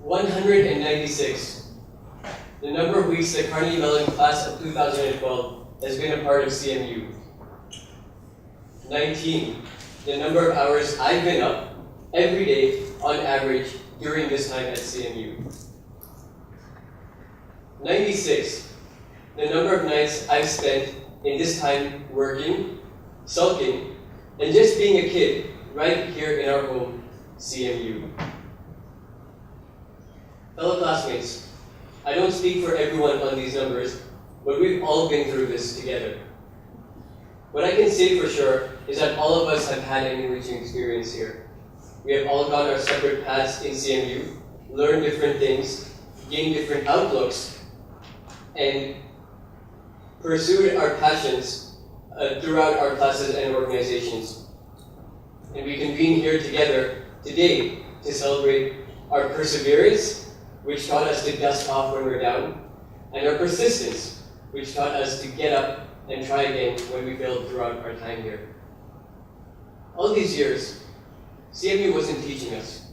196. The number of weeks the Carnegie Mellon class of 2012 has been a part of CMU. 19. The number of hours I've been up every day on average during this time at CMU. 96. The number of nights I've spent in this time working, sulking, and just being a kid right here in our home, CMU. Fellow classmates, I don't speak for everyone on these numbers, but we've all been through this together. What I can say for sure is that all of us have had an enriching experience here. We have all gone our separate paths in CMU, learned different things, gained different outlooks, and pursued our passions throughout our classes and organizations. And we convene here together today to celebrate our perseverance, which taught us to dust off when we're down, and our persistence, which taught us to get up and try again when we failed throughout our time here. All these years, CMU wasn't teaching us.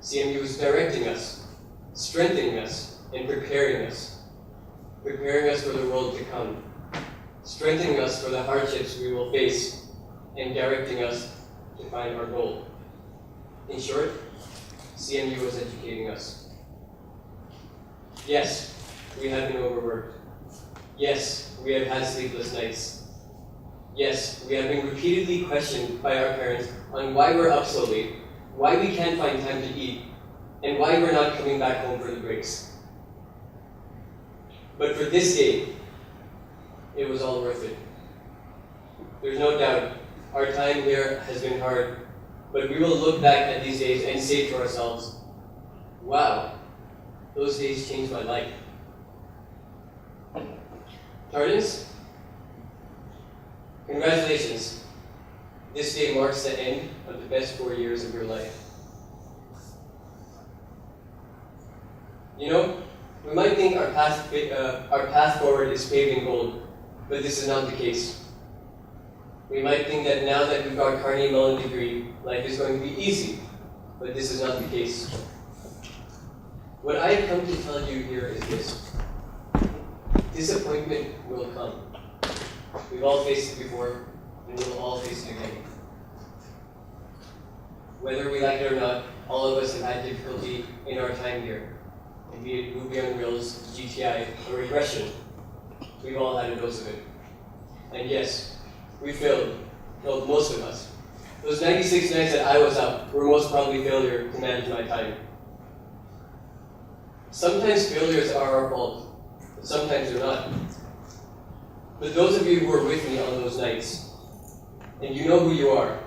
CMU was directing us, strengthening us, and preparing us for the world to come, strengthening us for the hardships we will face, and directing us to find our goal. In short, CMU was educating us. Yes, we have been overworked. Yes, we have had sleepless nights. Yes, we have been repeatedly questioned by our parents on why we're up so late, why we can't find time to eat, and why we're not coming back home for the breaks. But for this day, it was all worth it. There's no doubt our time here has been hard, but we will look back at these days and say to ourselves, wow, those days changed my life. Tardans, congratulations. This day marks the end of the best 4 years of your life. You know, we might think our path forward is paved in gold, but this is not the case. We might think that now that we've got a Carnegie Mellon degree, life is going to be easy, but this is not the case. What I have come to tell you here is this. Disappointment will come. We've all faced it before, and we will all face it again. Whether we like it or not, all of us have had difficulty in our time here. And be it Ruby on Rails, GTI, or regression, we've all had a dose of it. And yes, we failed. Well, most of us. Those 96 nights that I was up were most probably failure to manage my time. Sometimes failures are our fault, but sometimes they're not. But those of you who were with me on those nights, and you know who you are,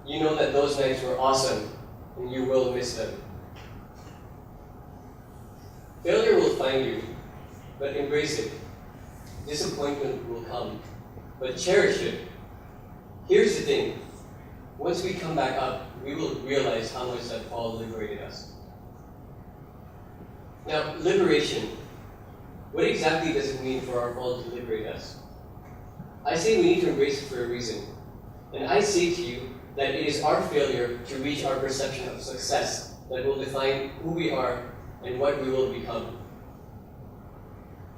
you know that those nights were awesome, and you will miss them. Failure will find you, but embrace it. Disappointment will come, but cherish it. Here's the thing. Once we come back up, we will realize how much that fall liberated us. Now, liberation. What exactly does it mean for our fall to liberate us? I say we need to embrace it for a reason. And I say to you that it is our failure to reach our perception of success that will define who we are and what we will become.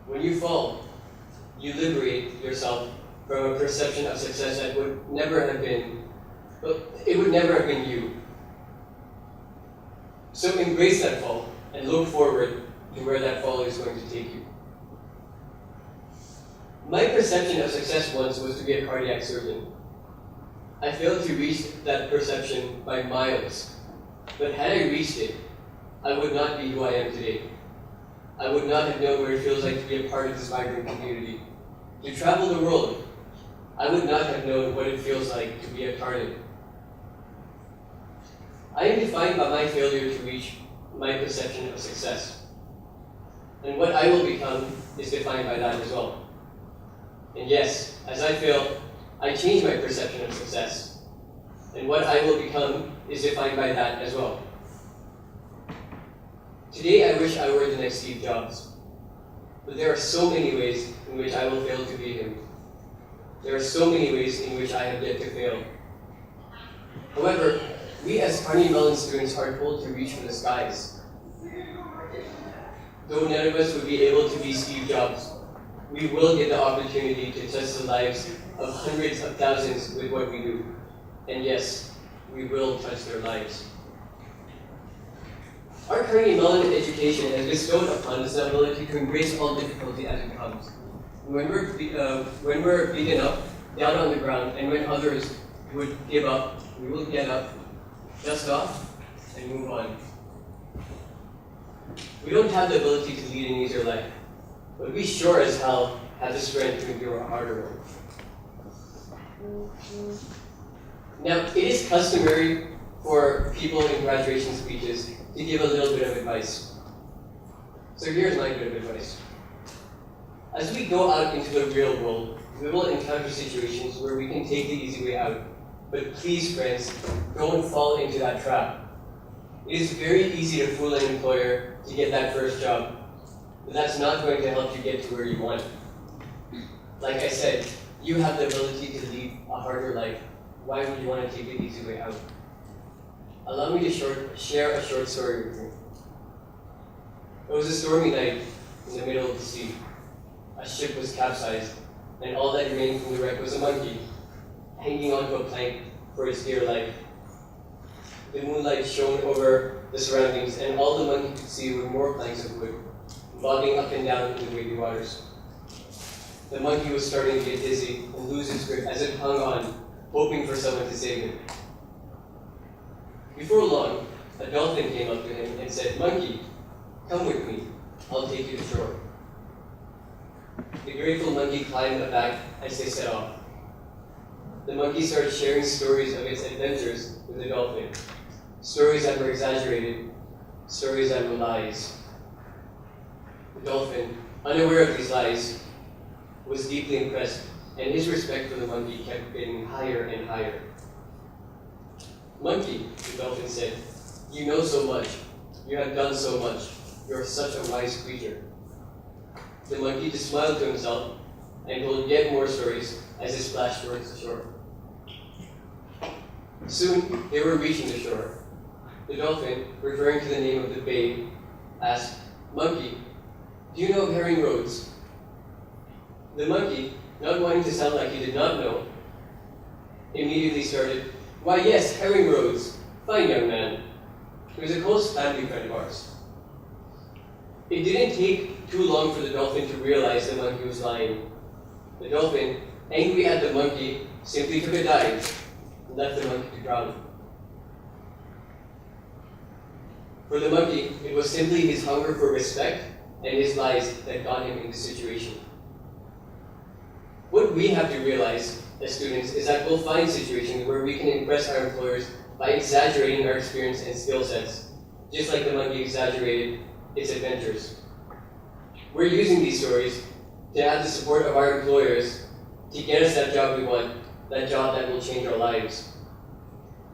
When you fall, you liberate yourself from a perception of success that would never have been, it would never have been you. So embrace that fall and look forward to where that fall is going to take you. My perception of success once was to be a cardiac surgeon. I failed to reach that perception by miles, but had I reached it, I would not be who I am today. I would not have known what it feels like to be a part of this vibrant community. To travel the world, I would not have known what it feels like to be a Tartan. I am defined by my failure to reach my perception of success. And what I will become is defined by that as well. And yes, as I fail, I change my perception of success. And what I will become is defined by that as well. Today, I wish I were the next Steve Jobs. But there are so many ways in which I will fail to be him. There are so many ways in which I have yet to fail. However, we as Carnegie Mellon students are told to reach for the skies. though none of us would be able to be Steve Jobs, we will get the opportunity to touch the lives of hundreds of thousands with what we do. And yes, we will touch their lives. Our Carnegie Mellon education has bestowed upon us the ability to embrace all difficulty as it comes. When we're beaten up, down on the ground, and when others would give up, we will get up, dust off, and move on. We don't have the ability to lead an easier life, but we sure as hell have the strength to endure a harder one. Now, it is customary for people in graduation speeches to give a little bit of advice. So here's my bit of advice. As we go out into the real world, we will encounter situations where we can take the easy way out. But please, friends, don't fall into that trap. It is very easy to fool an employer to get that first job, but that's not going to help you get to where you want. Like I said, you have the ability to lead a harder life. Why would you want to take the easy way out? Allow me to share a short story with you. It was a stormy night in the middle of the sea. A ship was capsized, and all that remained from the wreck was a monkey, hanging onto a plank for its dear life. The moonlight shone over the surroundings, and all the monkey could see were more planks of wood, bobbing up and down in the wavy waters. The monkey was starting to get dizzy and lose its grip as it hung on, hoping for someone to save it. Before long, a dolphin came up to him and said, "Monkey, come with me. I'll take you to shore." The grateful monkey climbed aback as they set off. The monkey started sharing stories of its adventures with the dolphin. Stories that were exaggerated, stories that were lies. The dolphin, unaware of these lies, was deeply impressed, and his respect for the monkey kept getting higher and higher. "Monkey," the dolphin said, "you know so much. You have done so much. You're such a wise creature." The monkey just smiled to himself and told yet more stories as they splashed towards the shore. Soon, they were reaching the shore. The dolphin, referring to the name of the bay, asked, "Monkey, do you know of herring roads?" The monkey, not wanting to sound like he did not know, immediately started, "Why yes, herring roads. Fine young man. He was a close family friend of ours." It didn't take too long for the dolphin to realize the monkey was lying. The dolphin, angry at the monkey, simply took a dive and left the monkey to drown. For the monkey, it was simply his hunger for respect and his lies that got him in this situation. What we have to realize as students is that we'll find situations where we can impress our employers by exaggerating our experience and skill sets, just like the monkey exaggerated its adventures. We're using these stories to have the support of our employers to get us that job we want, that job that will change our lives.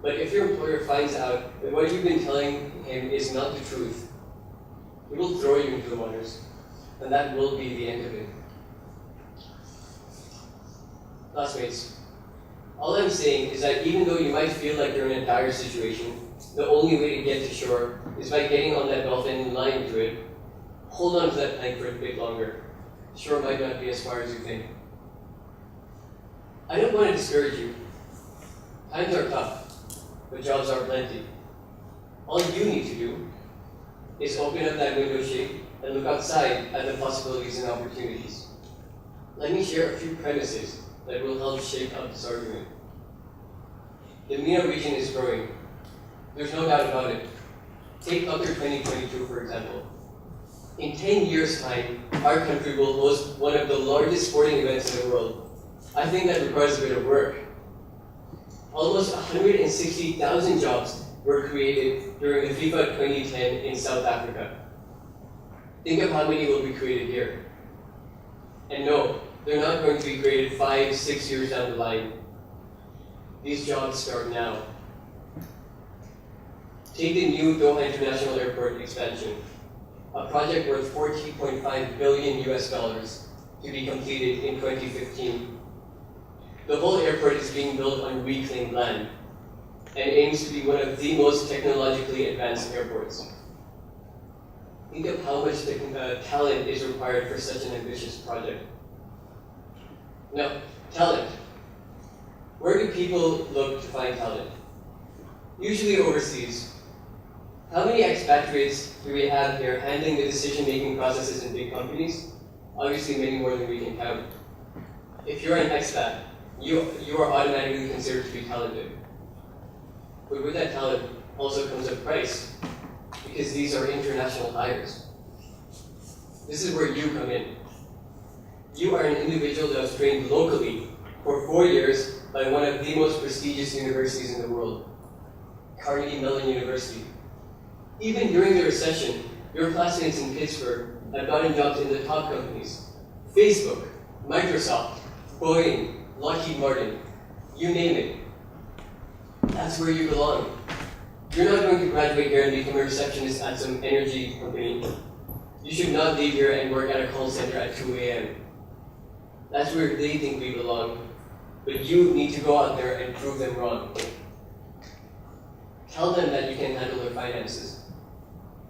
But if your employer finds out that what you've been telling him is not the truth, he will throw you into the waters, and that will be the end of it. Classmates, all I'm saying is that even though you might feel like you're in a dire situation, the only way to get to shore is by getting on that dolphin and lying to it. Hold on to that plank for a bit longer. Shore might not be as far as you think. I don't want to discourage you. Times are tough, but jobs are plenty. All you need to do is open up that window shade and look outside at the possibilities and opportunities. Let me share a few premises that will help shape up this argument. The MENA region is growing. There's no doubt about it. Take Upper 2022, for example. In 10 years' time, our country will host one of the largest sporting events in the world. I think that requires a bit of work. Almost 160,000 jobs were created during the FIFA 2010 in South Africa. Think of how many will be created here. And no, they're not going to be created 5-6 years down the line. These jobs start now. Take the new Doha International Airport expansion, a project worth $40.5 billion to be completed in 2015. The whole airport is being built on reclaimed land and aims to be one of the most technologically advanced airports. think of how much talent is required for such an ambitious project. Now, talent. Where do people look to find talent? Usually overseas. How many expatriates do we have here handling the decision-making processes in big companies? Obviously many more than we can count. If you're an expat, you are automatically considered to be talented. But with that talent also comes a price, because these are international hires. This is where you come in. You are an individual that was trained locally for 4 years by one of the most prestigious universities in the world, Carnegie Mellon University. Even during the recession, your classmates in Pittsburgh have gotten jobs in the top companies. Facebook, Microsoft, Boeing, Lockheed Martin, you name it. That's where you belong. You're not going to graduate here and become a receptionist at some energy company. You should not leave here and work at a call center at 2 a.m. That's where they think we belong. But you need to go out there and prove them wrong. Tell them that you can handle their finances.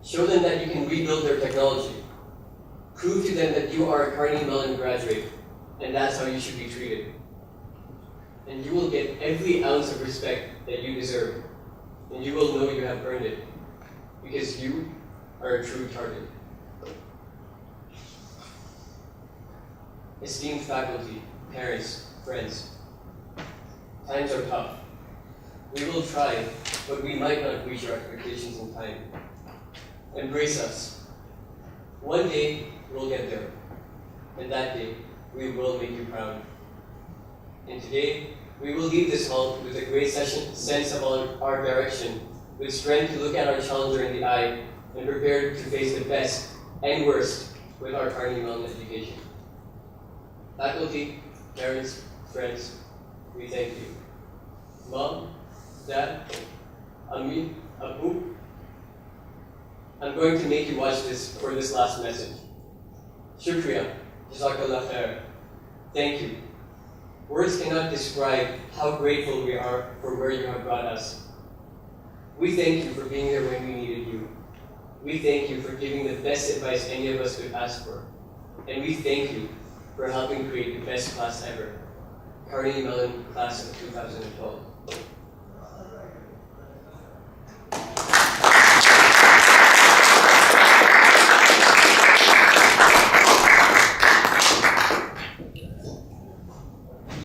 Show them that you can rebuild their technology. Prove to them that you are a Carnegie Mellon graduate, and that's how you should be treated. And you will get every ounce of respect that you deserve, and you will know you have earned it, because you are a true target. Esteemed faculty, parents, friends, times are tough. We will try, but we might not reach our expectations in time. Embrace us. One day, we'll get there. And that day, we will make you proud. And today, we will leave this hall with a great sense of our direction, with strength to look at our challenger in the eye, and prepared to face the best and worst with our Carnegie Mellon education. Faculty, parents, friends, we thank you. Mom, Dad, Ami, Abu, I'm going to make you watch this for this last message. Shukriya, Jazakallah khair. Thank you. Words cannot describe how grateful we are for where you have brought us. We thank you for being there when we needed you. We thank you for giving the best advice any of us could ask for. And we thank you for helping create the best class ever, Carnegie Mellon Class of 2012.